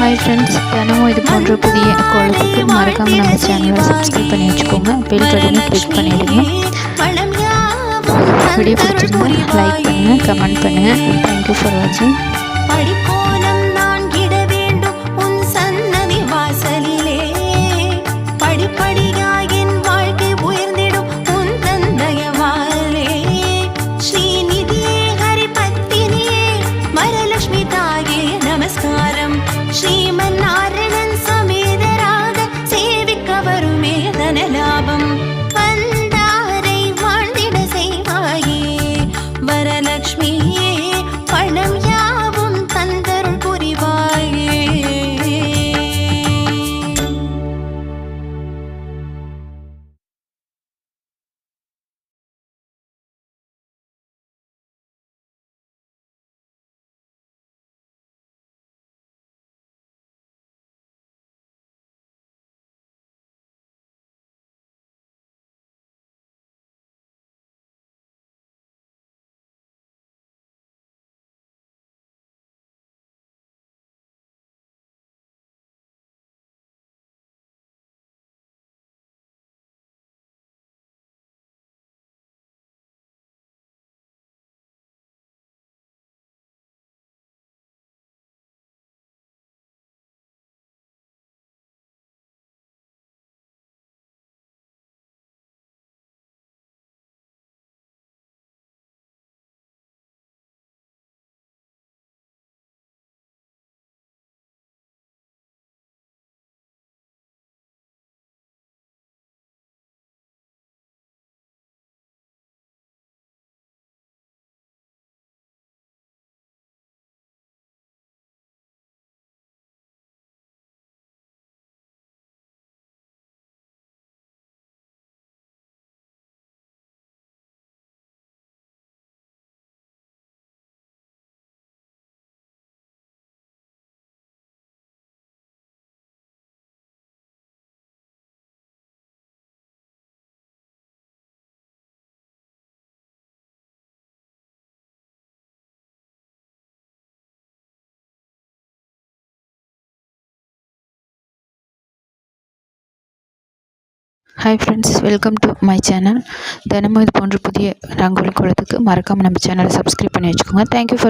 Hi friends, தினமும் இது போன்ற புதிய கோலத்துக்கு மறக்காமல் நம்ம சேனலை சப்ஸ்கிரைப் பண்ணி வச்சுக்கோங்க. பெல் பட்டனை கிளிக் பண்ணிவிடுங்க. வீடியோ பிடிச்சிருந்தா லைக் பண்ணுங்கள், கமெண்ட் பண்ணுங்கள். தேங்க்யூ ஃபார் வாட்சிங். ஸ்ரீமன்னாராயணன் சமேதராக சேவிக்க வருமே தனலாபம் வந்தாரை வாழ்ந்திட செய்வாயே வரலட்சுமியே பணம் யாவும் தந்தருள் புரிவாயே. Hi friends, welcome to my channel. தினமும் இது போன்ற புதிய ரங்கோலி கோலத்துக்கு மறக்காமல் நம்ம சேனலை சப்ஸ்கிரைப் பண்ணி வச்சுக்கோங்க. Thank you for